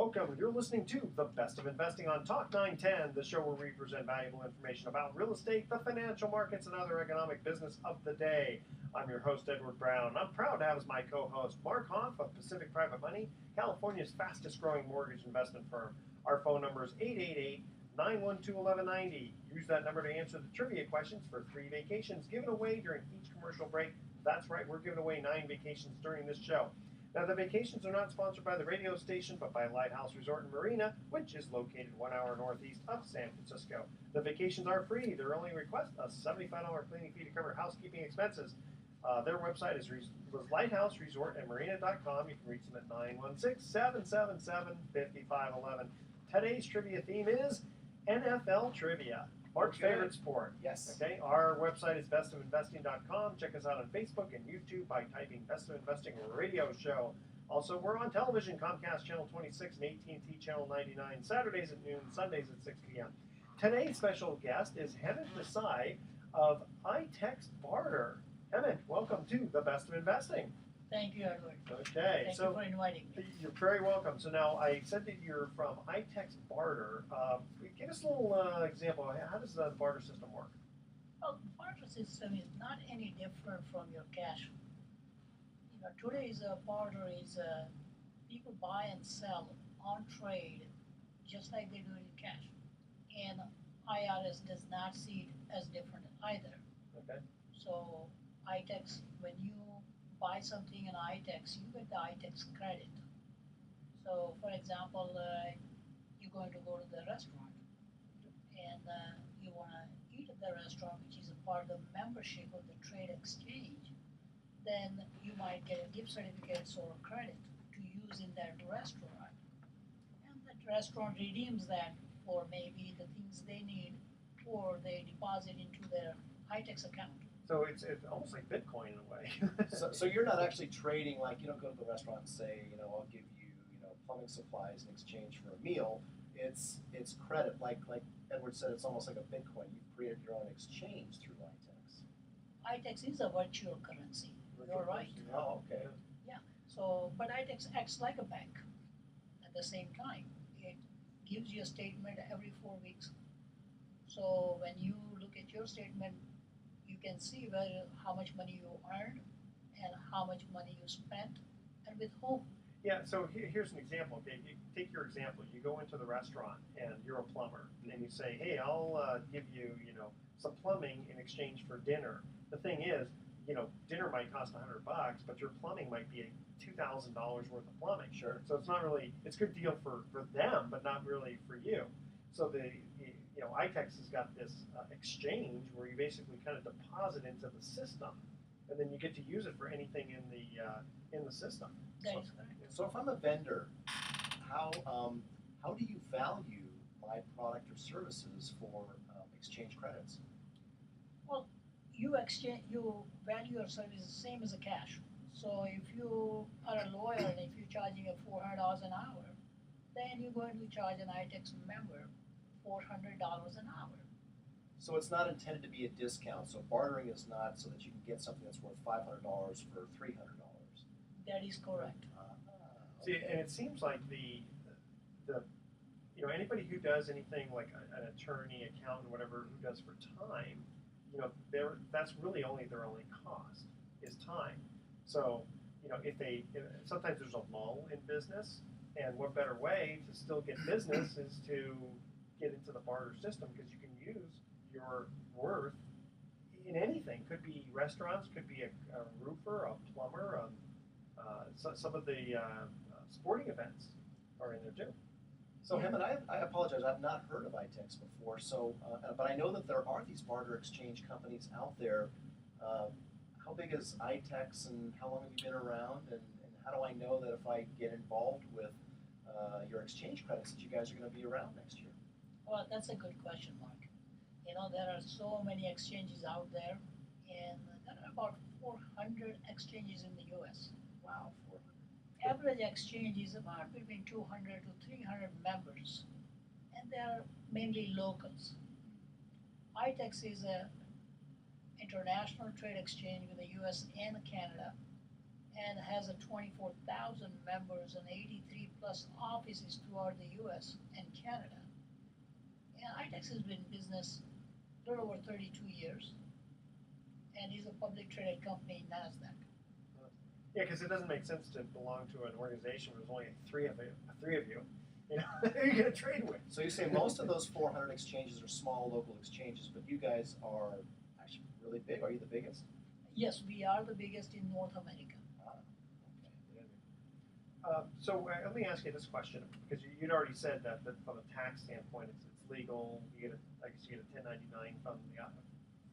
Welcome. You're listening to The Best of Investing on Talk 910, the show where we present valuable information about real estate, the financial markets, and other economic business of the day. I'm your host, Edward Brown. I'm proud to have as my co-host Mark Hoff of Pacific Private Money, California's fastest growing mortgage investment firm. Our phone number is 888-912-1190. Use that number to answer the trivia questions for 3 vacations given away during each commercial break. That's right, we're giving away 9 vacations during this show. Now, the vacations are not sponsored by the radio station, but by Lighthouse Resort and Marina, which is located 1 hour northeast of San Francisco. The vacations are free. Their only request, a $75 cleaning fee to cover housekeeping expenses. Their website is lighthouseresortandmarina.com. You can reach them at 916-777-5511. Today's trivia theme is NFL trivia. Mark's favorite sport. Yes. Okay. Our website is bestofinvesting.com. Check us out on Facebook and YouTube by typing Best of Investing Radio Show. Also, we're on television, Comcast Channel 26 and AT&T Channel 99, Saturdays at noon, Sundays at 6 p.m. Today's special guest is Hemant Desai of iText Barter. Hemant, welcome to The Best of Investing. Thank you, Edward. Okay. Thank you for inviting me. You're very welcome. So now I said that you're from iText Barter. Give us a little example. How does the barter system work? Well, the barter system is not any different from your cash. Today's barter is people buy and sell on trade just like they do in cash. And IRS does not see it as different either. Okay. So iText, when you buy something in iText, you get the iText credit. So, for example, you're going to go to the restaurant and you want to eat at the restaurant, which is a part of the membership of the trade exchange, then you might get a gift certificate or a credit to use in that restaurant. And that restaurant redeems that for maybe the things they need, or they deposit into their iText account. So it's almost like Bitcoin in a way. So you're not actually trading, like you don't go to the restaurant and say, I'll give you, plumbing supplies in exchange for a meal. It's credit, like Edward said, it's almost like a Bitcoin. You've created your own exchange through iText. iText is a virtual currency. You're right. Oh, okay. Yeah. So, but iText acts like a bank at the same time. It gives you a statement every 4 weeks. So when you look at your statement, you can see how much money you earned and how much money you spent and with whom. Yeah, so here's an example. Okay, take your example. You go into the restaurant and you're a plumber, and you say, "Hey, I'll give you, some plumbing in exchange for dinner." The thing is, dinner might cost $100, but your plumbing might be $2,000 worth of plumbing. Sure. So it's not really it's a good deal for them, but not really for you. So iText has got this exchange where you basically kind of deposit into the system, and then you get to use it for anything in the system. That is correct. So if I'm a vendor, how do you value my product or services for exchange credits? Well, you value your service the same as a cash. So if you are a lawyer and if you're charging $400 an hour, then you're going to charge an iText member $400 an hour. So it's not intended to be a discount. So bartering is not so that you can get something that's worth $500 for $300. That is correct. See, and it seems like the anybody who does anything like an attorney, accountant, whatever, who does for time, that's really their only cost is time. So, if sometimes there's a lull in business, and what better way to still get business is to get into the barter system, because you can use your worth in anything. Could be restaurants, could be a roofer, a plumber, some of the sporting events are in there too. So Hemant, I apologize, I've not heard of iText before. So, but I know that there are these barter exchange companies out there. How big is iText, and how long have you been around? And how do I know that if I get involved with your exchange credits that you guys are going to be around next year? Well, that's a good question, Mark. There are so many exchanges out there, and there are about 400 exchanges in the U.S. Wow, 400. Average exchange is about between 200 to 300 members, and they are mainly locals. iText is an international trade exchange with the U.S. and Canada, and has a 24,000 members and 83 plus offices throughout the US and Canada. And ITEX has been in business a little over 32 years and is a public traded company in NASDAQ. Yeah, because it doesn't make sense to belong to an organization where there's only three of you. You know, who are you going to trade with? So you say most of those 400 exchanges are small local exchanges, but you guys are actually really big. Are you the biggest? Yes, we are the biggest in North America. Let me ask you this question, because you'd already said that from a tax standpoint, it's legal. You get I guess you get a 1099 from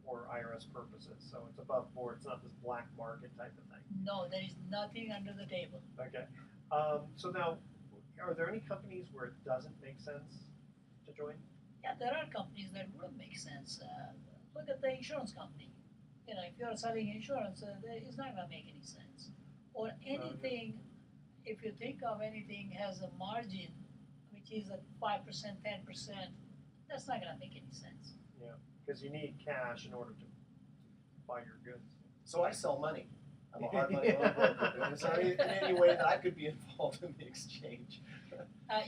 for IRS purposes, so it's above board. It's not this black market type of thing. No, there is nothing under the table. Okay. So now, are there any companies where it doesn't make sense to join? Yeah, there are companies that would make sense. Look at the insurance company. You know, if you're selling insurance, it's not going to make any sense. Or anything, if you think of anything has a margin, which is at 5%, 10%, that's not going to make any sense. Yeah, because you need cash in order to buy your goods. So I sell money. I'm a hard money loan broker. Is there any way that I could be involved in the exchange?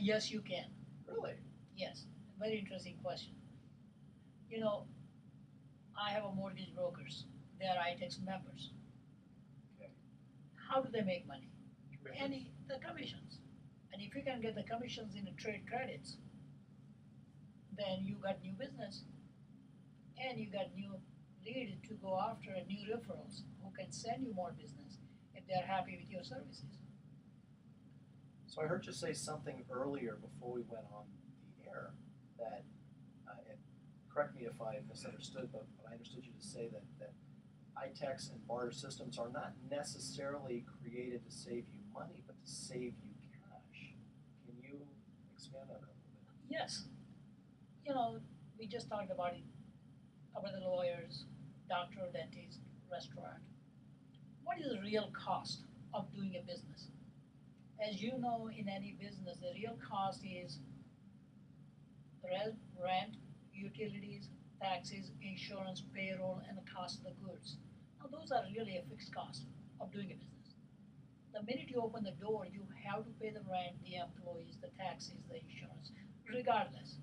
Yes, you can. Really? Yes. Very interesting question. You know, I have a mortgage brokers. They are ITEX members. Okay. How do they make money? Commissions? The commissions. And if you can get the commissions in the trade credits, then you got new business and you got new lead to go after and new referrals who can send you more business if they're happy with your services. So I heard you say something earlier before we went on the air that, and correct me if I misunderstood, but I understood you to say that ITEX and barter systems are not necessarily created to save you money, but to save you cash. Can you expand on that a little bit? Yes. You know, we just talked about it, about the lawyers, doctor, dentist, restaurant. What is the real cost of doing a business? As you know, in any business, the real cost is rent, utilities, taxes, insurance, payroll, and the cost of the goods. Now, those are really a fixed cost of doing a business. The minute you open the door, you have to pay the rent, the employees, the taxes, the insurance, regardless.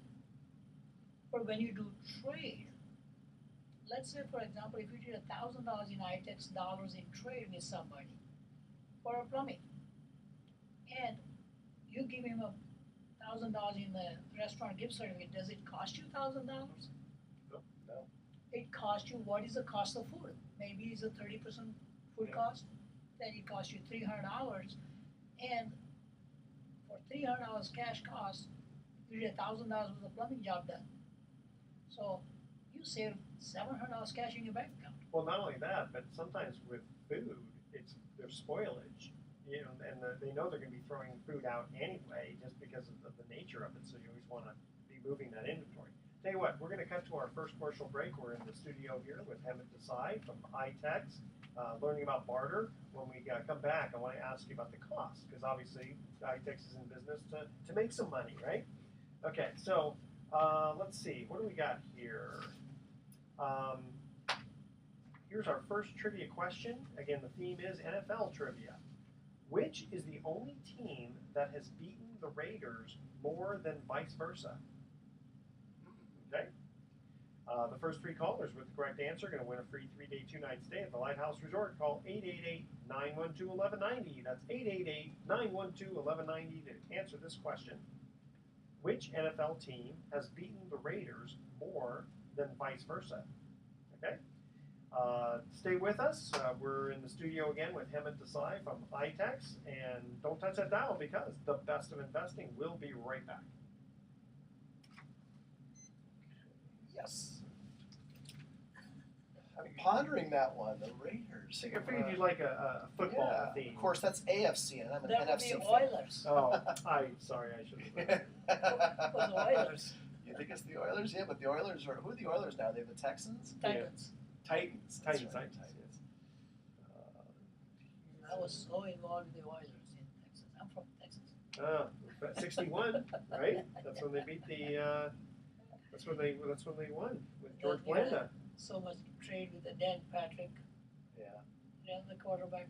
But when you do trade, let's say, for example, if you did $1,000 in ITEX dollars in trade with somebody for a plumbing, and you give him $1,000 in the restaurant gift certificate, does it cost you $1,000? No. It costs you, what is the cost of food? Maybe it's a 30% food cost, then it costs you $300, and for $300 cash cost, you did $1,000 with a plumbing job done. So you save $700 cash in your bank account. Well, not only that, but sometimes with food, there's spoilage. You know, and they know they're going to be throwing food out anyway, just because of the nature of it. So you always want to be moving that inventory. Tell you what, we're going to cut to our first commercial break. We're in the studio here with Hemant Desai from ITEX, learning about barter. When we come back, I want to ask you about the cost, because obviously ITEX is in business to make some money, right? Okay, so let's see. What do we got here? Here's our first trivia question. Again, the theme is NFL trivia. Which is the only team that has beaten the Raiders more than vice versa? Okay. The first three callers with the correct answer are going to win a free 3-day, 2-night stay at the Lighthouse Resort. Call 888-912-1190. That's 888-912-1190 to answer this question. Which NFL team has beaten the Raiders more than vice versa? Okay. Stay with us. We're in the studio again with Hemant Desai from ITEX, and don't touch that dial because the best of investing will be right back. Yes. I'm pondering that one, the Raiders. I figured you'd like a football theme. Of course, that's AFC, and I'm an That would NFC be fan. Oilers. Oh, sorry, I should have. It was Oilers. You think it's the Oilers? Yeah, but the Oilers are, who are the Oilers now? They have the Texans? Titans. Titans. That's Titans. right, Titans. I was so involved with the Oilers in Texas. I'm from Texas. 61, right? That's when they beat the. That's when they won with George Yeah. Blanda. So much trade with the Dan Patrick, Yeah. you know, the quarterback.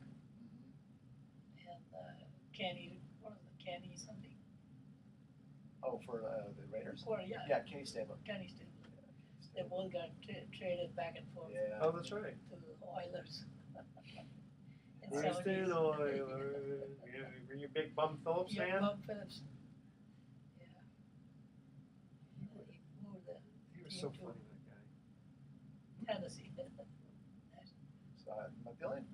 Kenny, what is it, Kenny something? Oh, for the Raiders? Or, yeah. Yeah, Kenny Stabler. Kenny Stabler. They both got traded back and forth Yeah. Oh, that's right. to Oilers. In Houston 70s. Oilers. Were you a big Bum Phillips Yeah, fan? Bob Phillips. Yeah. He moved the He was team so to funny, that guy. Tennessee. So, the only team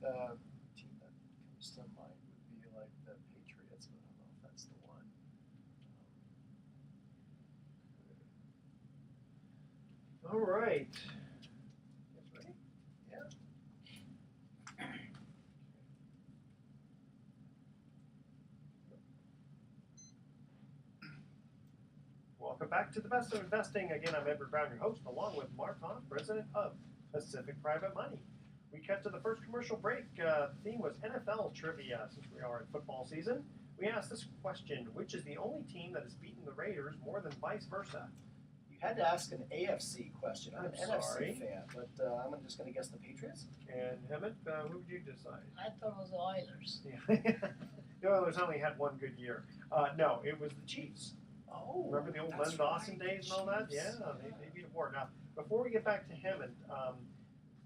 that comes to mind would be like the Patriots, but I don't know if that's the one. All right. Guys ready? Yeah. Welcome back to the Best of Investing. Again, I'm Edward Brown, your host, along with Mark Hahn, president of Pacific Private Money. We cut to the first commercial break. The theme was NFL trivia, since we are in football season. We asked this question: which is the only team that has beaten the Raiders more than vice versa? You had to ask an AFC question. I'm an I'm sorry. NFC fan, but I'm just going to guess the Patriots. And Hemant, who would you decide? I thought it was the Oilers. Yeah. The Oilers only had one good year. No, it was the Chiefs. Oh, Remember the old that's Len Dawson right, days and all that? Chiefs. Yeah, they beat them more. Now, before we get back to Hemant,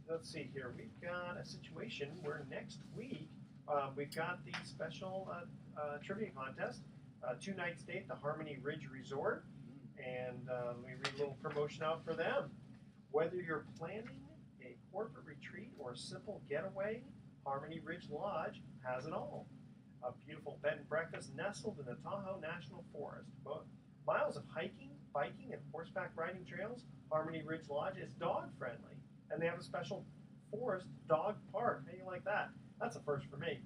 let's see here. We've got a situation where next week we've got the special trivia contest, 2-night stay at the Harmony Ridge Resort, and we read a little promotion out for them. Whether you're planning a corporate retreat or a simple getaway, Harmony Ridge Lodge has it all. A beautiful bed and breakfast nestled in the Tahoe National Forest. Miles of hiking, biking, and horseback riding trails. Harmony Ridge Lodge is dog friendly, and they have a special forest dog park. How do you like that? That's a first for me.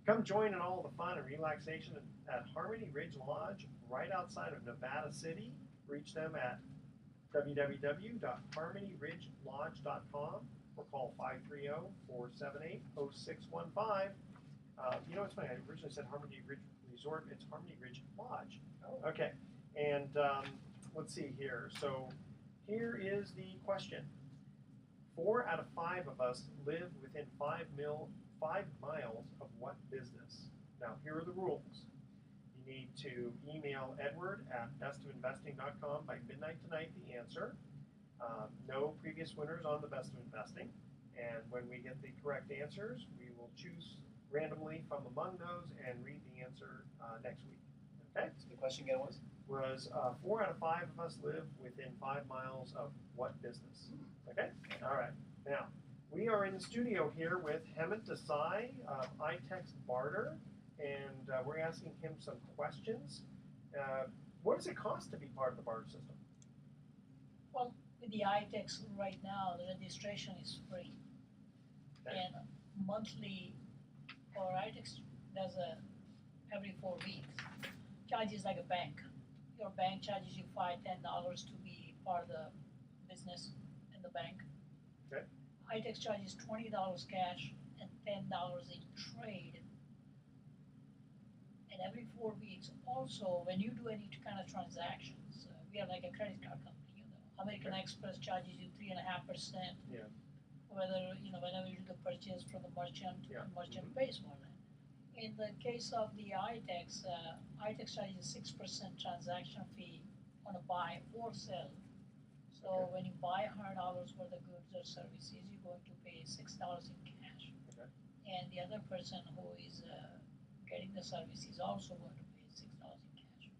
Come join in all the fun and relaxation at Harmony Ridge Lodge, right outside of Nevada City. Reach them at www.harmonyridgelodge.com or call 530-478-0615. You know, it's funny. I originally said Harmony Ridge Resort. It's Harmony Ridge Lodge. Oh. Okay. And let's see here. So here is the question. 4 out of 5 of us live within 5 miles of what business? Now, here are the rules. You need to email Edward at bestofinvesting.com by midnight tonight, the answer. No previous winners on the Best of Investing. And when we get the correct answers, we will choose randomly from among those and read the answer next week. Okay? So the question again was? 4 out of 5 of us live within 5 miles of what business? Okay? All right. Now, we are in the studio here with Hemant Desai of iText Barter, and we're asking him some questions. What does it cost to be part of the barter system? Well, with the iTex right now, the registration is free. Okay. And monthly, or iTex does every 4 weeks. Charges like a bank. Your bank charges you $5-10 to be part of the business in the bank. Okay. iTex charges $20 cash and $10 in trade. And every 4 weeks, also, when you do any kind of transactions, we are like a credit card company. You know, American Okay. Express charges you 3.5%. Yeah. Whether whenever you do the purchase from the merchant, Yeah. the merchant Mhm. pays for that. In the case of the iTex, iTex charges a 6% transaction fee on a buy or sell. So Okay. when you buy $100 worth of goods or services, you're going to pay $6 in cash. Okay. And the other person who is getting the service is also going to pay $6 in cash.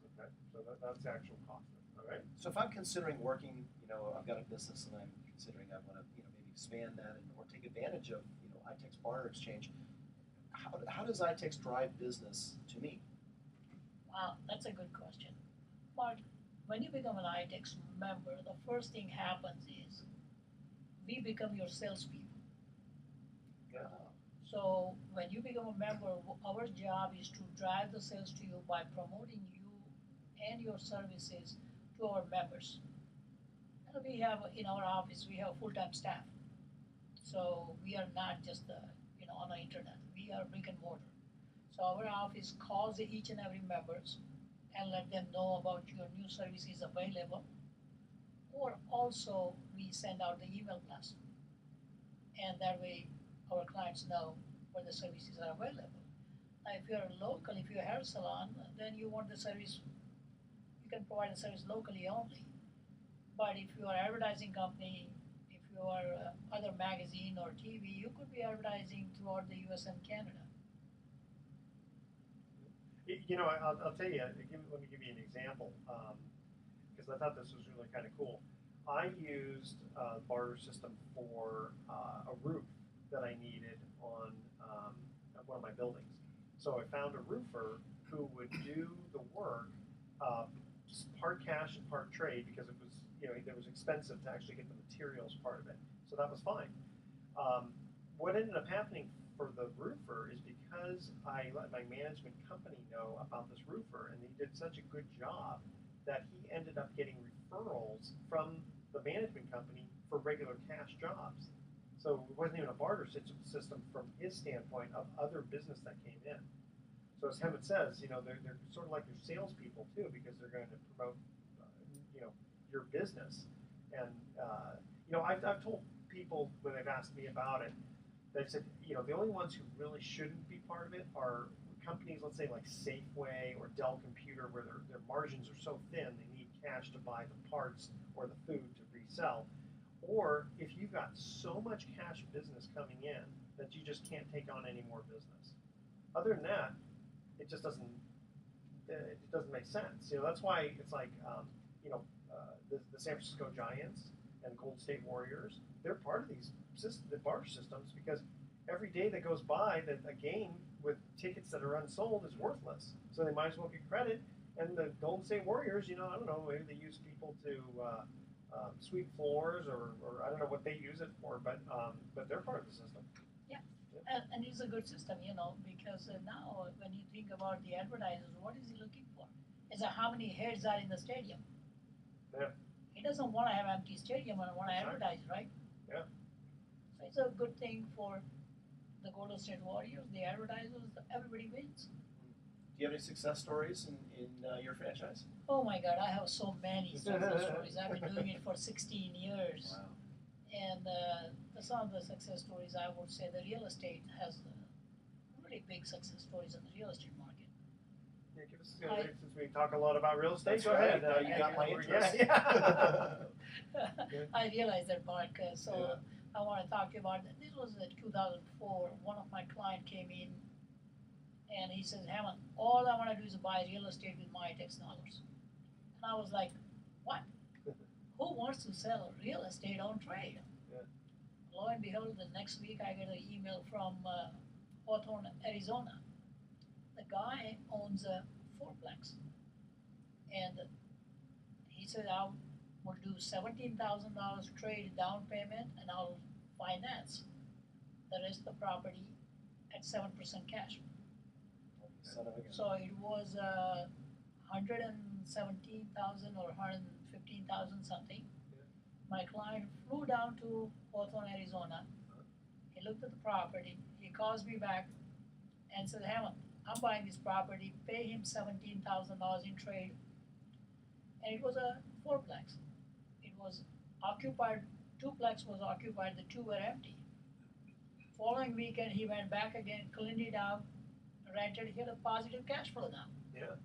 Okay. So that's the actual cost. All right. So if I'm considering working, I've got a business and I'm considering I want to, maybe expand that or take advantage of, iText Barter Exchange, how does iText drive business to me? Wow, that's a good question. Mark, when you become an iText member, the first thing happens is we become your salespeople. So when you become a member, our job is to drive the sales to you by promoting you and your services to our members. And we have in our office, we have full-time staff. So we are not just on the internet. We are brick and mortar. So our office calls each and every members and let them know about your new services available. Or also we send out the email blast. And that way our clients know where the services are available. If you're local, if you're a hair salon, then you want the service, you can provide the service locally only. But if you are an advertising company, if you are other magazine or TV, you could be advertising throughout the US and Canada. You know, I'll tell you. Let me give you an example, because I thought this was really kind of cool. I used a barter system for a roof that I needed on one of my buildings. So I found a roofer who would do the work, part cash and part trade, because it was, it was expensive to actually get the materials part of it. So that was fine. What ended up happening for the roofer is because I let my management company know about this roofer, and he did such a good job that he ended up getting referrals from the management company for regular cash jobs. So it wasn't even a barter system from his standpoint of other business that came in. So as Hemant says, they're sort of like your salespeople too, because they're going to promote, your business. And I've told people when they've asked me about it, they said, the only ones who really shouldn't be part of it are companies, let's say like Safeway or Dell Computer, where their margins are so thin they need cash to buy the parts or the food to resell. Or if you've got so much cash business coming in that you just can't take on any more business. Other than that, it just doesn't make sense. That's why it's like the San Francisco Giants and Golden State Warriors, they're part of the barter systems, because every day that goes by that a game with tickets that are unsold is worthless. So they might as well get credit. And the Golden State Warriors, I don't know, maybe they use people to sweep floors, or I don't know what they use it for, but they're part of the system. Yeah, and it's a good system, because now when you think about the advertisers, what is he looking for? Is how many heads are in the stadium? Yeah. He doesn't want to have empty stadium and want to advertise, right? Yeah. So it's a good thing for the Golden State Warriors, the advertisers, everybody wins. Do you have any success stories in your franchise? Oh my God, I have so many success stories. I've been doing it for 16 years. Wow. And some of the success stories, I would say the real estate has really big success stories in the real estate market. Yeah, give us, since we talk a lot about real estate, That's go right. ahead. You got my interest. I realize that, Mark. I want to talk to you about that. This was in 2004. One of my clients came in and he says, Hemant, all I want to do is buy real estate with my tax dollars. And I was like, what? Who wants to sell real estate on trade? Yeah. Lo and behold, the next week I get an email from Hawthorne, Arizona. The guy owns a fourplex. And he said, I will do $17,000 trade down payment and I'll finance the rest of the property at 7% cash. Son of a gun. So it was 117,000 or 115,000 something. Yeah. My client flew down to Hawthorne, Arizona. He looked at the property. He calls me back and said, Hemant, I'm buying this property. Pay him $17,000 in trade. And it was a fourplex. It was occupied. Twoplex was occupied. The two were empty. Following weekend, he went back again, cleaned it out, rented. He had a positive cash flow now. Yeah.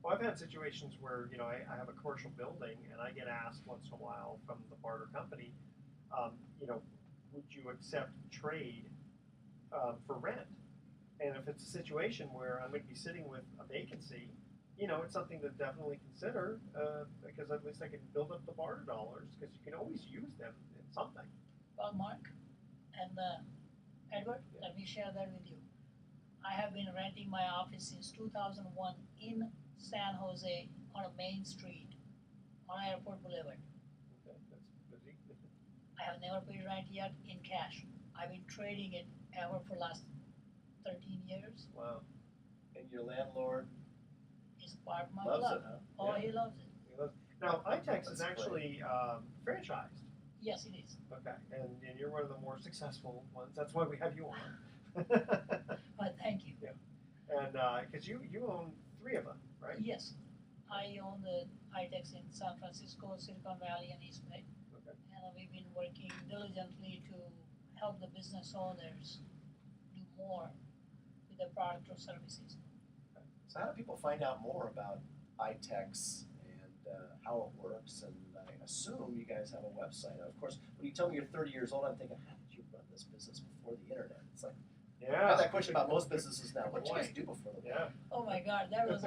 Well, I've had situations where, I have a commercial building and I get asked once in a while from the barter company, would you accept trade for rent? And if it's a situation where I'm going to be sitting with a vacancy, it's something to definitely consider, because at least I can build up the barter dollars, because you can always use them in something. Well, Mark and Edward, let me share that with you. I have been renting my office since 2001 in San Jose on a main street on Airport Boulevard. Okay, that's busy. I have never paid rent yet in cash. I've been trading it ever for last 13 years. Wow. And your landlord It's part of my loves love. it, huh? Oh, Yeah. he loves it. Now, iTex is That's actually franchised. Yes, it is. Okay, and you're one of the more successful ones. That's why we have you on. But thank you. And because you own 3 of them, right? Yes, I own the iTex in San Francisco, Silicon Valley, and East Bay. Okay. And we've been working diligently to help the business owners do more with their product or services. So how do people find out more about iTex and how it works? And I assume you guys have a website. Of course, when you tell me you're 30 years old, I'm thinking, how did you run this business before the internet? It's like, I Yeah. have that question about most businesses now. What did you guys do before the Yeah. Oh my God, that was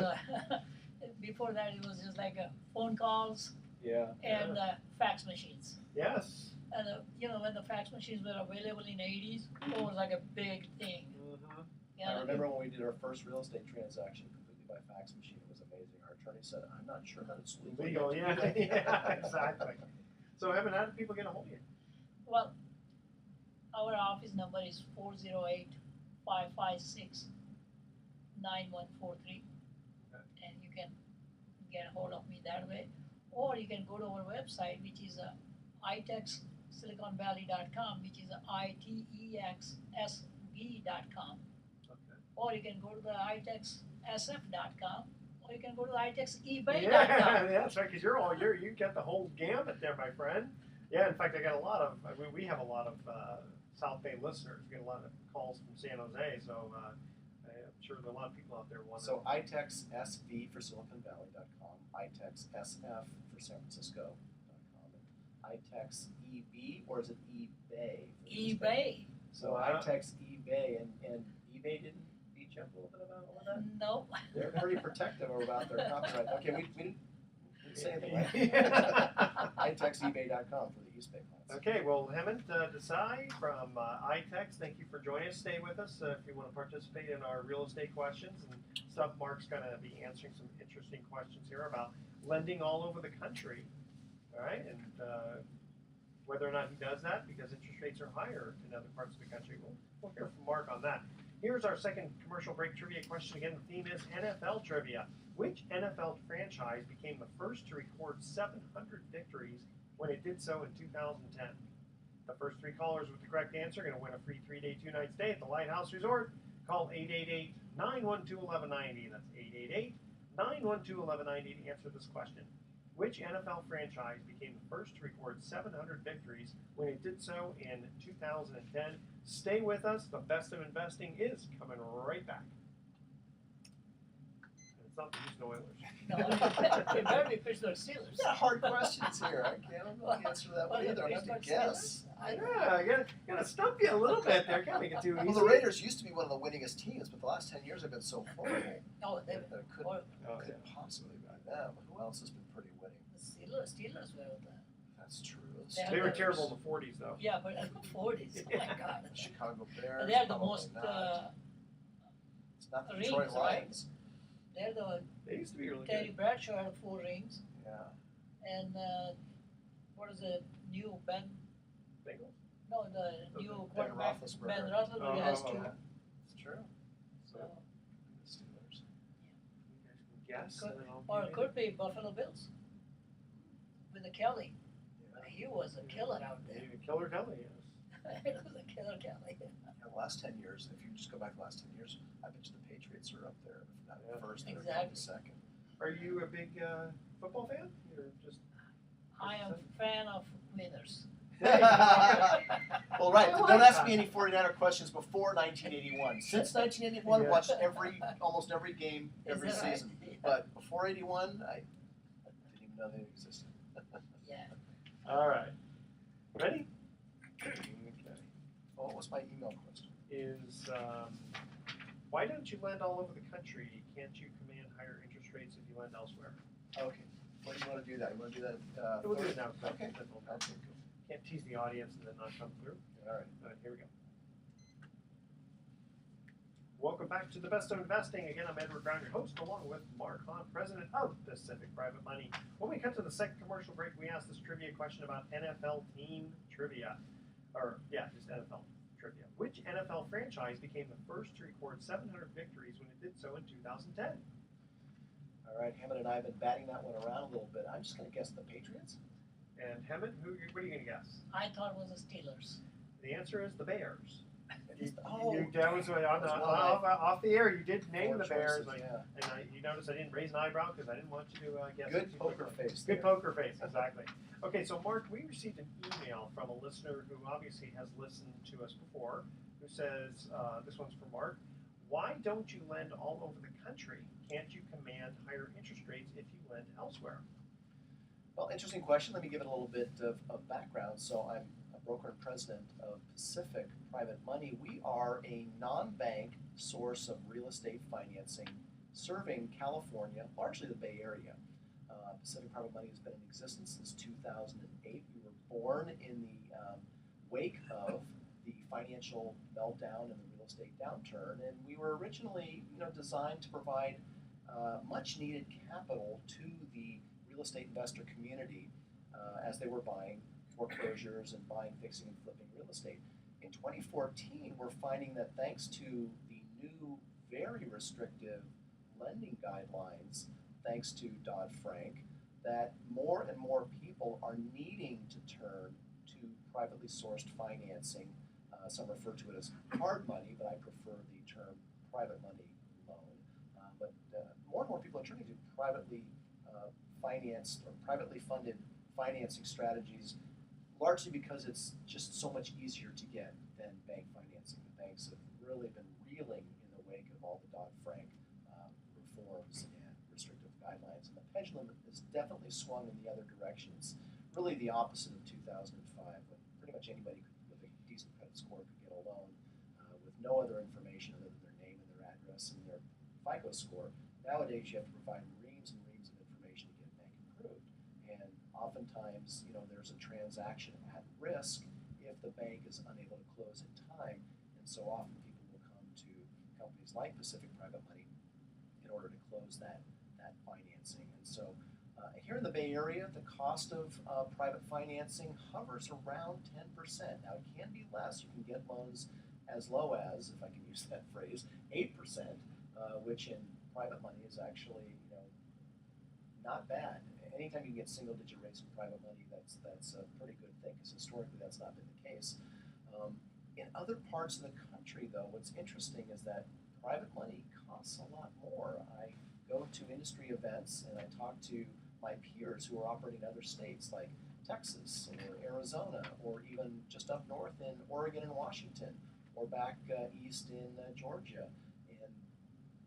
before that it was just like phone calls Yeah. and fax machines. Yes. And when the fax machines were available in the 80s, it was like a big thing. Mm-hmm. You I know, remember when we did our first real estate transaction completely by fax machine. It was amazing. Our attorney said, I'm not sure that it's legal. Legal, yeah, yeah, exactly. So, Hemant, how do people get a hold of you? Well, our office number is 408-556-9143, and you can get a hold of me that way. Or you can go to our website, which is itexsiliconvalley.com, which is itexsv.com. Okay. Or you can go to the itexsf.com, or you can go to the itexebay.com. Yeah, that's right, because you get the whole gamut there, my friend. Yeah, in fact, we have a lot of South Bay listeners. We get a lot of calls from San Jose, so I'm sure there are a lot of people out there wondering. So itexsv for SiliconValley.com, itexsf for San Francisco.com, and itexeb, or is it eBay? eBay. So itexebay, and eBay didn't beat you up a little bit about all of that? No. They're pretty protective about their copyright. Okay, we didn't say anything, right? itexebay.com for the East Bay clients. Okay, well, Hemant Desai from iTex, thank you for joining us. Stay with us if you want to participate in our real estate questions and stuff. Mark's going to be answering some interesting questions here about lending all over the country, all right, and whether or not he does that because interest rates are higher in other parts of the country. We'll hear from Mark on that. Here's our second commercial break trivia question. Again, the theme is NFL trivia. Which NFL franchise became the first to record 700 victories when it did so in 2010? The first three callers with the correct answer are going to win a free 3-day, 2-night stay at the Lighthouse Resort. Call 888-912-1190. That's 888-912-1190 to answer this question. Which NFL franchise became the first to record 700 victories when it did so in 2010? Stay with us. The best of investing is coming right back. And it's not the Houston Oilers. No, it better be Pittsburgh Steelers. You got hard questions here. I can't really answer that one either. I have to guess. Yeah, I gotta stump you a little bit there. Can't make it too easy. Well, the Raiders used to be one of the winningest teams, but the last 10 years have been so horrible No, they that it couldn't possibly be them. Who else has been pretty winning? the Steelers were the. That's true. Yeah. They were terrible in the 40s, though. Yeah, but in the 40s, oh my God. The Chicago Bears. They're the probably most. not. It's not the rings, Detroit right? Lions. They're the. They used to be really Terry good. Bradshaw had 4 rings, Yeah. and what is the new Ben? Bengals? No, the new Ben quarterback Roethlisberger. Ben Roethlisberger has 2. It's true. So, The Steelers. You guys can guess. Could- and then I'll or give it you could be Buffalo Bills with the Kelly. Yeah. He was a killer out there. Killer Kelly, yes. It was a killer Kelly. Yeah, the last 10 years, if you just go back the last 10 years, I bet you the Patriots are up there. If not Yeah. first, they're Exactly. second. Are you a big football fan? You're just. I am a fan of winners. Well, right. I like Don't ask that. me any 49er questions before 1981. Since 1981, Yeah. watched almost every game every Is that right? season. But before 81, I didn't even know they existed. Yeah. All right. Ready? Okay. Oh, what was my email question? Is why don't you lend all over the country? Can't you command higher interest rates if you lend elsewhere? Okay. When do you want to do that? You want to do that? We'll do it now. Okay. Then we'll- Okay, cool. Can't tease the audience and then not come through. All right. All right, here we go. Welcome back to the Best of Investing. Again, I'm Edward Brown, your host, along with Mark Hahn, president of Pacific Private Money. When we come to the second commercial break, we ask this trivia question about NFL team trivia. Just NFL trivia. Which NFL franchise became the first to record 700 victories when it did so in 2010? All right. Hammond and I have been batting that one around a little bit. I'm just going to guess the Patriots. And Hemant, what are you going to guess? I thought it was the Steelers. The answer is the Bears. Oh, That was off the air. You did name the Bears. Yeah. And you notice I didn't raise an eyebrow because I didn't want you to guess. Good too poker quickly. face. Good there. poker face, exactly. Okay, so Mark, we received an email from a listener who obviously has listened to us before, who says, this one's for Mark, why don't you lend all over the country? Can't you command higher interest rates if you lend elsewhere? Well, interesting question. Let me give it a little bit of background. So I'm a broker and president of Pacific Private Money. We are a non-bank source of real estate financing serving California, largely the Bay Area. Pacific Private Money has been in existence since 2008. We were born in the wake of the financial meltdown and the real estate downturn, and we were originally, designed to provide much-needed capital to the real estate investor community as they were buying foreclosures and buying, fixing, and flipping real estate. In 2014, we're finding that thanks to the new, very restrictive lending guidelines, thanks to Dodd-Frank, that more and more people are needing to turn to privately sourced financing. Some refer to it as hard money, but I prefer the term private money loan. But more and more people are turning to privately financed or privately funded financing strategies, largely because it's just so much easier to get than bank financing. The banks have really been reeling in the wake of all the Dodd-Frank reforms and restrictive guidelines. And the pendulum has definitely swung in the other direction. It's really the opposite of 2005, when pretty much anybody with a decent credit score could get a loan with no other information other than their name and their address and their FICO score. Nowadays, you have to provide reams and reams of information to get bank approved. And oftentimes, there's a transaction at risk if the bank is unable to close in time. And so often people will come to companies like Pacific Private Money in order to close that financing. And so here in the Bay Area, the cost of private financing hovers around 10%. Now, it can be less. You can get loans as low as, if I can use that phrase, 8%, which in private money is actually, not bad. Anytime you can get single-digit rates in private money, that's a pretty good thing, because historically that's not been the case. In other parts of the country, though, what's interesting is that private money costs a lot more. I go to industry events and I talk to my peers who are operating in other states like Texas or Arizona, or even just up north in Oregon and Washington, or back east in Georgia. And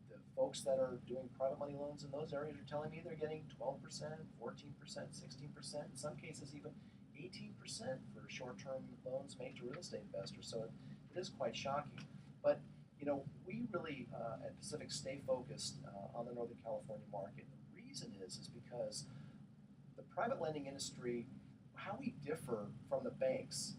the folks that are doing private money loans in those areas are telling me they're getting 12%, 14%, 16%, in some cases even 18% for short-term loans made to real estate investors. So it is quite shocking. But we really at Pacific stay focused on the Northern California market. The reason is because the private lending industry, how we differ from the banks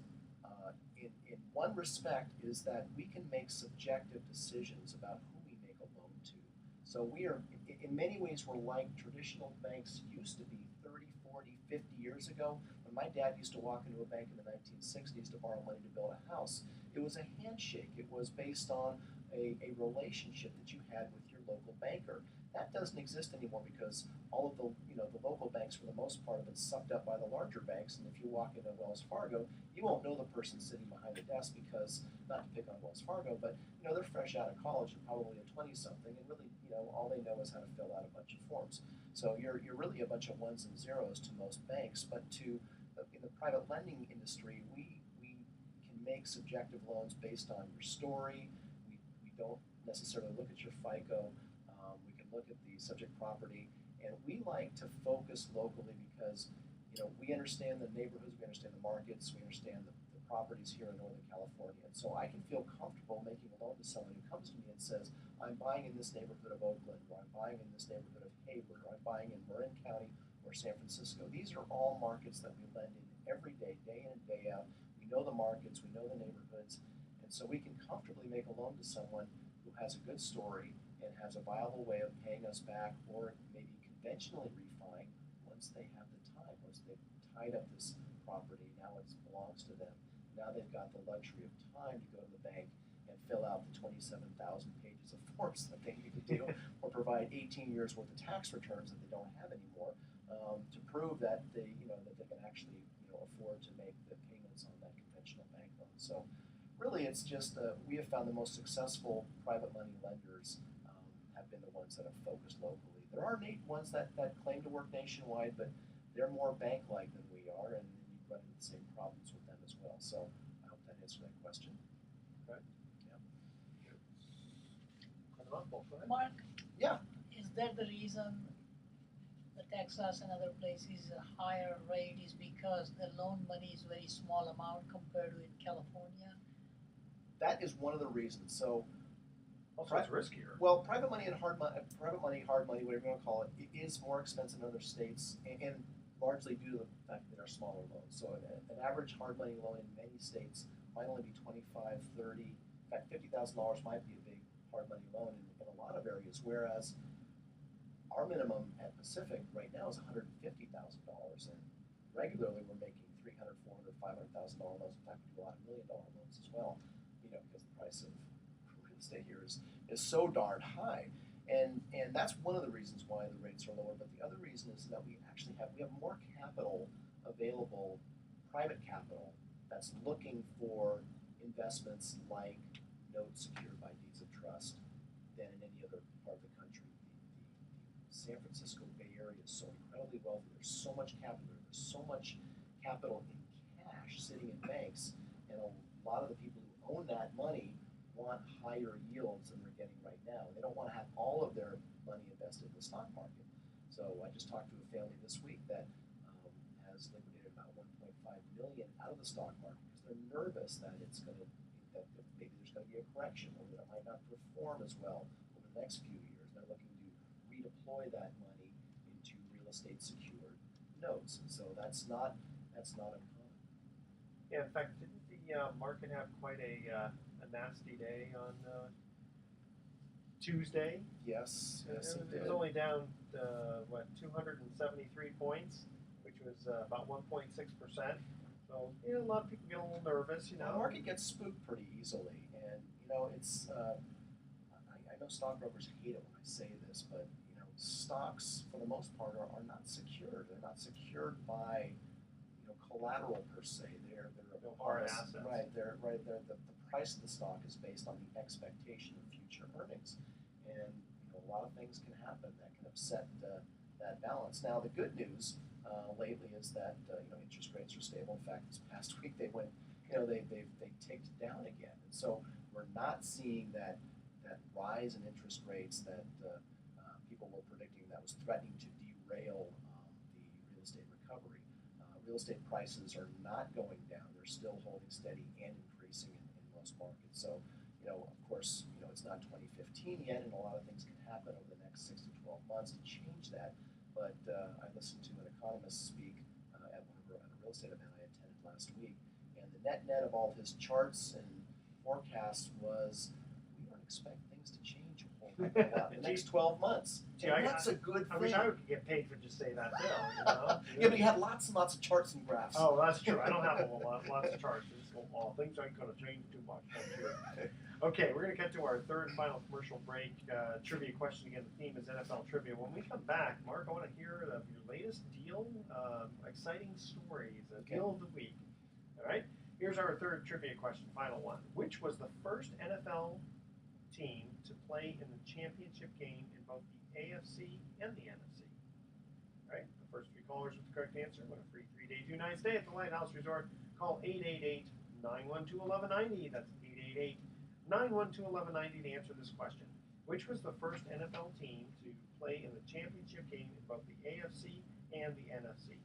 in one respect is that we can make subjective decisions about who we make a loan to. So we are, in many ways, we're like traditional banks used to be 30, 40, 50 years ago. When my dad used to walk into a bank in the 1960s to borrow money to build a house, it was a handshake. It was based on a relationship that you had with your local banker. That doesn't exist anymore because all of the local banks, for the most part, have been sucked up by the larger banks. And if you walk into Wells Fargo, you won't know the person sitting behind the desk because, not to pick on Wells Fargo, but they're fresh out of college and probably a 20-something, and really all they know is how to fill out a bunch of forms. So you're really a bunch of ones and zeros to most banks. But in the private lending industry, we can make subjective loans based on your story. We don't necessarily look at your FICO. We can look at the subject property, and we like to focus locally because we understand the neighborhoods, we understand the markets, we understand the properties here in Northern California. And so I can feel comfortable making a loan to someone who comes to me and says, I'm buying in this neighborhood of Oakland, or I'm buying in this neighborhood of Hayward, or I'm buying in Marin County or San Francisco. These are all markets that we lend in every day, day in and day out. We know the markets, we know the neighborhoods, and so we can comfortably make a loan to someone who has a good story and has a viable way of paying us back, or maybe conventionally refining once they have the time, once they've tied up this property, now it belongs to them. Now they've got the luxury of time to go to the bank and fill out the 27,000 pages of forms that they need to do, or provide 18 years worth of tax returns that they don't have anymore, to prove that they can actually afford to make the payments on that conventional bank loan. So really, it's just we have found the most successful private money lenders have been the ones that have focused locally. There are ones that claim to work nationwide, but they're more bank-like than we are, and you run into the same problems with them as well. So I hope that answered that question. Right. Yeah. mouthful. Go ahead. Mark? Yeah. Is that the reason the Texas and other places a higher rate is because the loan money is very small amount compared to in California? That is one of the reasons. So, Also, it's riskier. well, private money, hard money, whatever you want to call it, it is more expensive in other states, and largely due to the fact that they're smaller loans. So, an average hard money loan in many states might only be 25, 30, in fact, $50,000 might be a big hard money loan in a lot of areas, whereas our minimum at Pacific right now is $150,000, and regularly we're making $300,000, $400,000, $500,000 loans. In fact, we do a lot of $1 million loans as well, because the price of real estate here is so darn high, and that's one of the reasons why the rates are lower. But the other reason is that we have more capital available, private capital, that's looking for investments like notes secured by deeds of trust than in any other part of the country. The San Francisco Bay Area is so incredibly wealthy. There's so much capital. There's so much capital in cash sitting in banks, and a lot of the people who own that money want higher yields than they're getting right now. They don't want to have all of their money invested in the stock market. So I just talked to a family this week that has liquidated about $1.5 million out of the stock market because they're nervous that that maybe there's going to be a correction, or that it might not perform as well over the next few years. They're looking to redeploy that money into real estate secured notes. So that's not uncommon. Yeah, in fact, didn't the market have quite a nasty day on Tuesday? Yes, it It did. was only down 273 points, which was about 1.6%. So a lot of people get a little nervous, The market gets spooked pretty easily, and it's. I know stockbrokers hate it when I say this, but stocks for the most part are not secured. They're not secured by collateral per se. They're hard assets. Right. The price of the stock is based on the expectation of future earnings, and a lot of things can happen that can upset that balance. Now, the good news lately is that interest rates are stable. In fact, this past week they went, they ticked down again, and so we're not seeing that rise in interest rates that people were predicting that was threatening to derail the real estate recovery. Real estate prices are not going down; they're still holding steady and increasing in most markets. So, of course, it's not 2015 yet, and a lot of things can happen over the next 6 to 12 months to change that. But I listened to an economist speak at a real estate event I attended last week, and the net of all of his charts and forecasts was we don't expect things to change a whole heck of a lot in the next 12 months. And that's a good thing. I wish I would get paid for just saying that too. Yeah, but you had lots and lots of charts and graphs. Oh, that's true. I don't have lots of charts. Just go, things aren't going to change too much. Okay, we're going to get to our third and final commercial break. Trivia question again. The theme is NFL trivia. When we come back, Mark, I want to hear of your latest deal, exciting stories, deal of the week. All right. Here's our third trivia question, final one. Which was the first NFL team to play in the championship game in both the AFC and the NFC? All right. The first three callers with the correct answer win a free 3-day, 2-night stay at the Lighthouse Resort. Call 888-912-1190. That's 888-912-1190 to answer this question. Which was the first NFL team to play in the championship game in both the AFC and the NFC?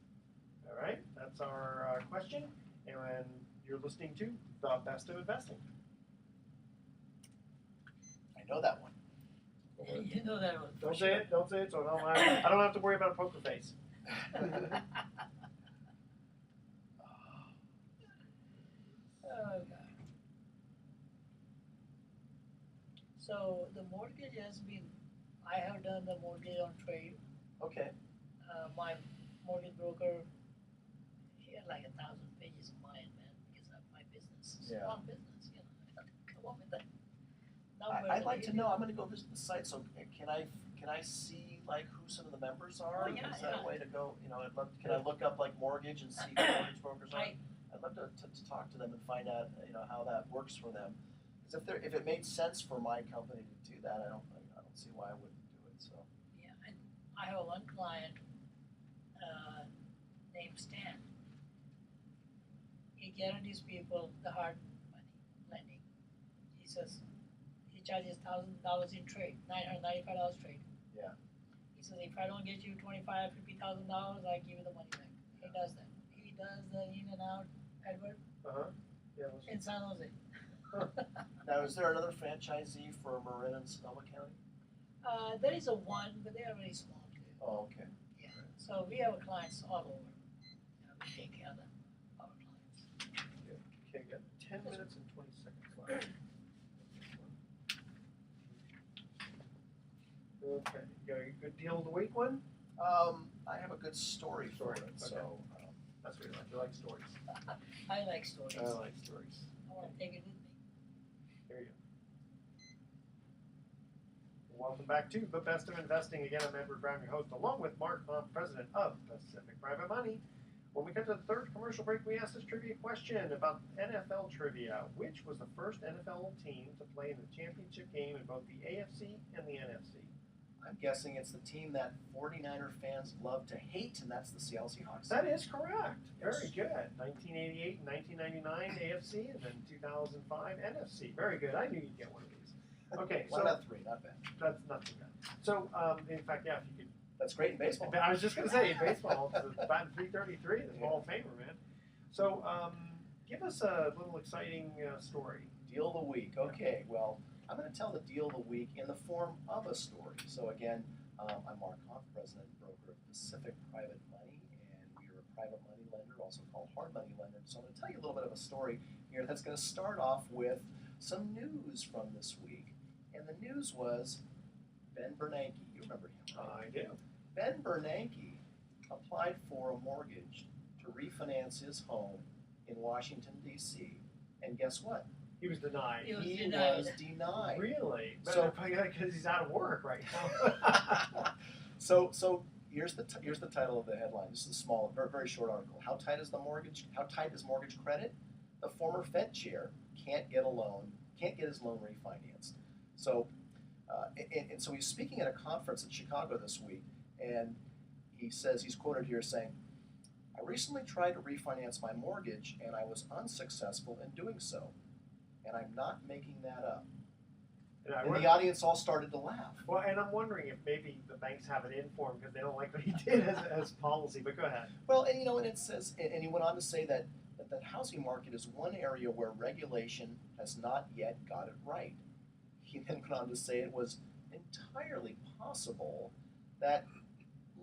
All right, that's our question, and you're listening to The Best of Investing. I know that one. You know that one. Don't say it, so I don't have to worry about a poker face. Oh, God. So the mortgage has been, I have done the mortgage on trade. Okay. My mortgage broker, he had like 1,000 pages of mine, man, because of my business. It's Yeah. a small business, I have to come up with that. I'd like to know. I'm going to go visit the site. So can I see like who some of the members are? Oh, yeah, Is that yeah. a way to go? Can I look up like mortgage and see who mortgage brokers are? I'd love to talk to them and find out how that works for them. Because if it made sense for my company to do that, I don't see why I wouldn't do it. So Yeah, and I have one client named Stan. He guarantees people the hard money lending. He says he he charges $1,000 in trade, $995 trade. Yeah. He says, if I don't get you $25,000, $50,000, I give you the money back. He does that. He does the in and out, Edward, Yeah. in San Jose. Now, is there another franchisee for Marin and Sonoma County? There is a one, but they are very small too. Oh, okay. Yeah. So we have clients all over. We take care of our clients. Okay, got 10 minutes and 20 seconds left. Okay, you got a good deal of the week one? I have a good story for it. Okay. So, That's what you like. You like stories. I like stories. I like stories. I want to take it with me. There you go. Welcome back to The Best of Investing. Again, I'm Edward Brown, your host, along with Mark Hunt, president of Pacific Private Money. When we get to the third commercial break, we ask this trivia question about NFL trivia. Which was the first NFL team to play in the championship game in both the AFC and the NFC? I'm guessing it's the team that 49er fans love to hate, and that's the Seattle Seahawks. That is correct. Yes. Very good. 1988 and 1999 AFC, and then 2005 NFC. Very good. I knew you'd get one of these. Okay, One so out of three, not bad. that's not too bad. So, in fact, yeah, if you could. That's great in baseball. I was just going to say, baseball, it's batting 333, the Hall of Famer, man. So, give us a little exciting story. Deal of the week. Okay, well, I'm going to tell the deal of the week in the form of a story. So again, I'm Mark Hoff, president and broker of Pacific Private Money, and we are a private money lender, also called hard money lender. So I'm going to tell you a little bit of a story here that's going to start off with some news from this week. And the news was Ben Bernanke. You remember him, right? I do. Ben Bernanke applied for a mortgage to refinance his home in Washington, D.C. And guess what? He was denied. He was He denied. was denied. Really? So- Because he's out of work right now. So here's the title of the headline. This is a small, very, very short article. How tight is mortgage credit? The former Fed chair can't get his loan refinanced. So, and so he's speaking at a conference in Chicago this week, and he says, he's quoted here saying, "I recently tried to refinance my mortgage, and I was unsuccessful in doing so. And I'm not making that up." And the audience all started to laugh. Well, and I'm wondering if maybe the banks have it in for him because they don't like what he did as policy. But go ahead. Well, and and it says, and he went on to say that the housing market is one area where regulation has not yet got it right. He then went on to say it was entirely possible that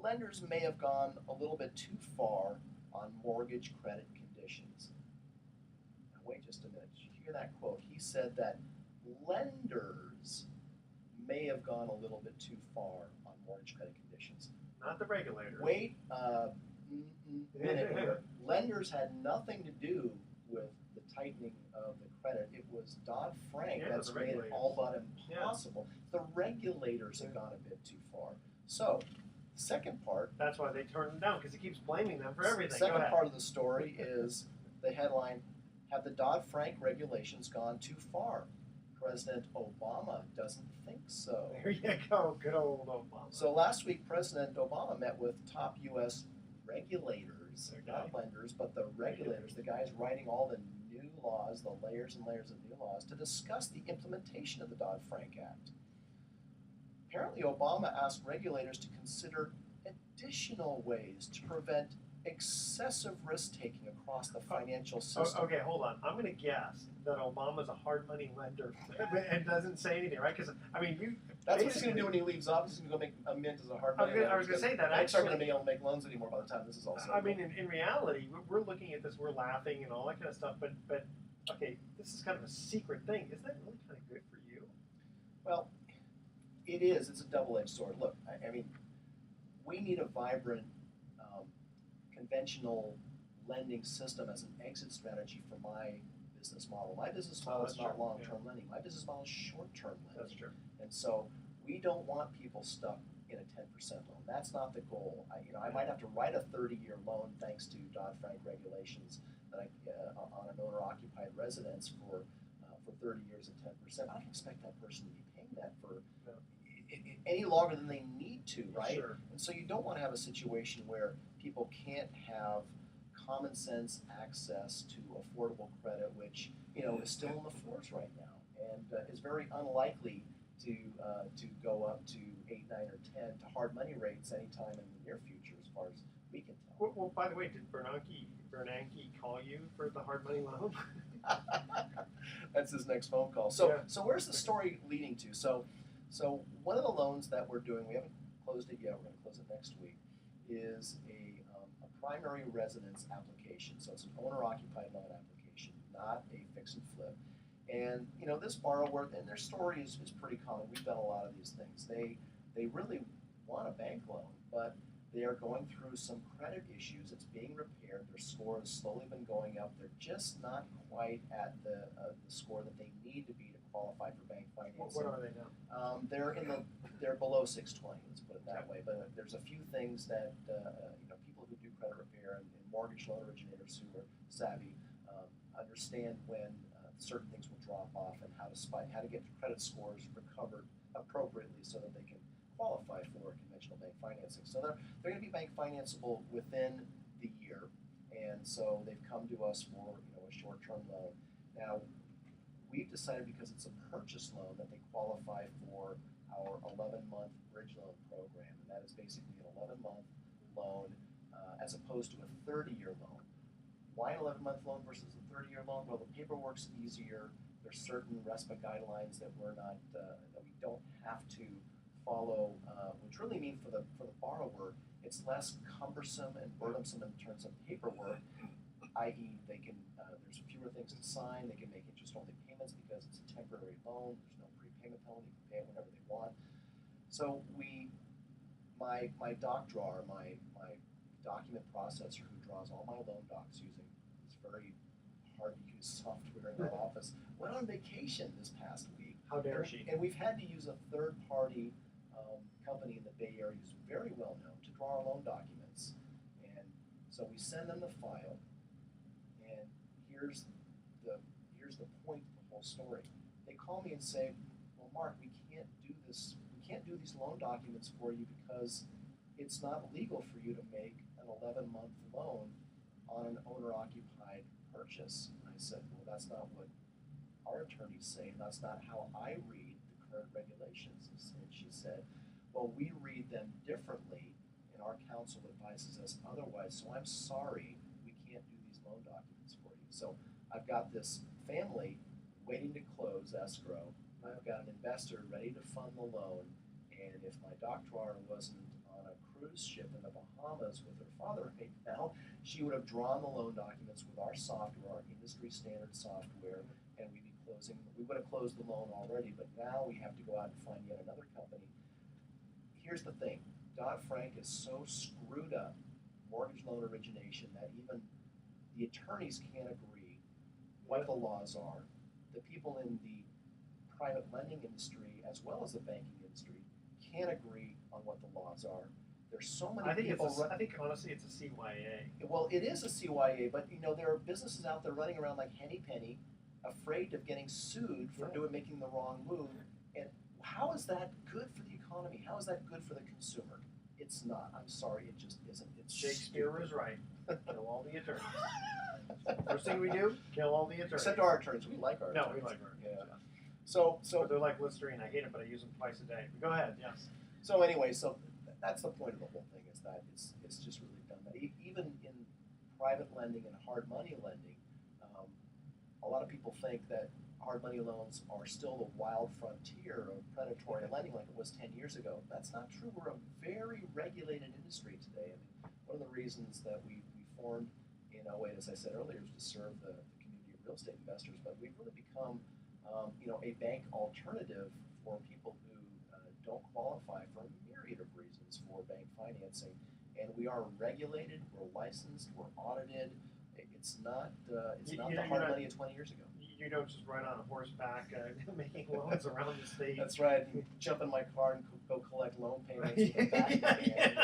lenders may have gone a little bit too far on mortgage credit conditions. Now, wait just a minute. Did you hear that quote? He said that lenders may have gone a little bit too far on mortgage credit conditions. Not the regulator. Wait a minute here. Lenders had nothing to do with the tightening of the credit. It was Dodd-Frank Yeah, that's the made it regulators. all but impossible. The regulators have gone a bit too far. So, the second part. That's why they turned him down because he keeps blaming them for everything. The second Go ahead. part of the story is the headline, "Have the Dodd-Frank regulations gone too far?" President Obama doesn't think so. There you go. Good old Obama. So last week, President Obama met with top U.S. regulators, Okay. not lenders, but the regulators, the guys writing all the new laws, the layers and layers of new laws, to discuss the implementation of the Dodd-Frank Act. Apparently, Obama asked regulators to consider additional ways to prevent excessive risk-taking across the financial system. Okay, hold on. I'm going to guess that Obama's a hard money lender and doesn't say anything, right? Because, I mean, you. That's what he's going to do when he leaves office. He's going to go make a mint as a hard I money was going to say that. Banks aren't going to Actually, be able to make loans anymore by the time this is all said. I mean, in reality, we're looking at this, we're laughing and all that kind of stuff, but okay, this is kind of a secret thing. Isn't that really kind of good for you? Well, it is. It's a double-edged sword. Look, I mean, we need a vibrant, conventional lending system as an exit strategy for my business model. My business model is that's not true, long-term lending. My business model is short-term lending. That's true. And so we don't want people stuck in a 10% loan. That's not the goal. I might have to write a 30-year loan thanks to Dodd-Frank regulations that on an owner-occupied residence for 30 years at 10%. I don't expect that person to be paying that for any longer than they need to, right? Sure. And so you don't want to have a situation where people can't have common sense access to affordable credit, which is still in the force right now. and is very unlikely to go up to 8, 9, or 10 to hard money rates anytime in the near future, as far as we can tell. Well, by the way, did Bernanke call you for the hard money loan? That's his next phone call. So, Yeah. so where's the story leading to? So one of the loans that we're doing, we haven't closed it yet. We're going to close it next week. Is a primary residence application. So it's an owner-occupied loan application, not a fix and flip. And this borrower, and their story is pretty common. We've done a lot of these things. They really want a bank loan, but they are going through some credit issues. It's being repaired. Their score has slowly been going up. They're just not quite at the score that they need to be to qualify for bank financing. What are they now? They're below 620. Let's put it that way. But there's a few things that people who do credit repair and mortgage loan originators who are savvy understand when certain things will drop off and how to get credit scores recovered appropriately so that they can qualify for conventional bank financing. So they're going to be bank financeable within the year, and so they've come to us for a short-term loan. Now, we've decided because it's a purchase loan that they qualify for our 11-month bridge loan program, and that is basically an 11-month loan as opposed to a 30-year loan. Why an 11-month loan versus a 30-year loan? Well, the paperwork's easier. There's certain RESPA guidelines that that we don't have to follow, which really mean for the borrower, it's less cumbersome and burdensome in terms of paperwork, i.e. they can there's fewer things to sign. They can make interest-only payments because it's a temporary loan. There's no prepayment penalty. They can pay it whenever they want. So my doc drawer, my document processor who draws all my loan docs using this very hard-to-use software in our office, went on vacation this past week. How dare she? And we've had to use a third-party company in the Bay Area who's very well known to draw our loan documents. And so we send them the file, and here's the point of the whole story. They call me and say, well, Mark, we can't do this. We can't do these loan documents for you because it's not legal for you to make an 11-month loan on an owner-occupied purchase. And I said, well, that's not what our attorneys say, and that's not how I read the current regulations. And she said, well, we read them differently, and our counsel advises us otherwise, so I'm sorry, we can't do these loan documents for you. So I've got this family waiting to close escrow. I've got an investor ready to fund the loan, and if my doctor wasn't on a cruise ship in the Bahamas with her father right now, she would have drawn the loan documents with our software, our industry standard software, and we would have closed the loan already, but now we have to go out and find yet another company. Here's the thing, Dodd-Frank is so screwed up, mortgage loan origination, that even the attorneys can't agree what the laws are. The people in the private lending industry, as well as the banking industry, can't agree on what the laws are. There's so many people. I think honestly it's a CYA. Well, it is a CYA, but there are businesses out there running around like Henny Penny, afraid of getting sued for making the wrong move. And how is that good for the economy? How is that good for the consumer? It's not. I'm sorry, it just isn't. It's Shakespeare stupid. was right. Kill all the attorneys. First thing we do, kill all the attorneys. Except our attorneys. We like our attorneys. No, we like our attorneys. Yeah. So But they're like Listerine. I hate them, but I use them twice a day. But go ahead. Yes. So anyway, that's the point of the whole thing, is that it's just really dumb. That even in private lending and hard money lending, a lot of people think that hard money loans are still the wild frontier of predatory lending like it was 10 years ago. That's not true. We're a very regulated industry today. I mean, one of the reasons that we formed in 08, as I said earlier, is to serve the community of real estate investors, but we've really become a bank alternative for people who don't qualify for a myriad of reasons for bank financing. And we are regulated, we're licensed, we're audited. It's not the hard money of 20 years ago. You don't just ride on a horseback making loans around the state. That's right. Jump in my car and go collect loan payments. With the back of my hand.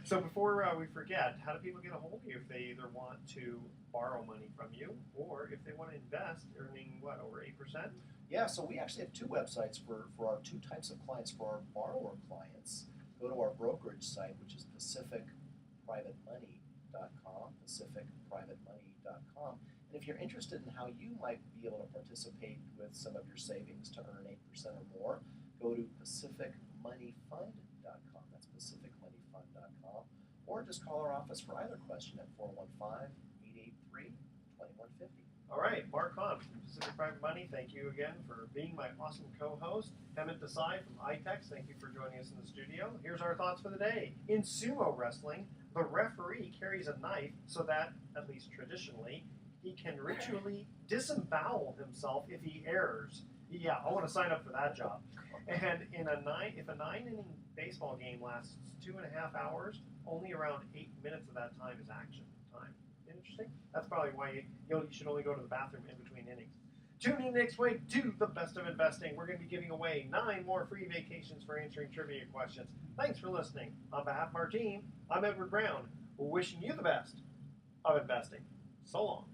So before we forget, how do people get a hold of you if they either want to borrow money from you or if they want to invest, earning what, over 8%? Yeah, so we actually have two websites for our two types of clients. For our borrower clients, go to our brokerage site, which is pacificprivatemoney.com, pacificprivatemoney.com. And If you're interested in how you might be able to participate with some of your savings to earn 8% or more, go to pacificmoneyfund.com. That's pacificmoneyfund.com. Or just call our office for either question at 415-883-2150. All right, Mark Hahn from Pacific Private Money, thank you again for being my awesome co-host. Hemant Desai from iTex, thank you for joining us in the studio. Here's our thoughts for the day. In sumo wrestling, the referee carries a knife so that, at least traditionally, he can ritually disembowel himself if he errs. Yeah, I want to sign up for that job. And if a 9-inning baseball game lasts 2.5 hours, only around 8 minutes of that time is action time. Interesting. That's probably why you should only go to the bathroom in between innings. Tune in next week to The Best of Investing. We're going to be giving away 9 more free vacations for answering trivia questions. Thanks for listening. On behalf of our team, I'm Edward Brown, wishing you the best of investing. So long.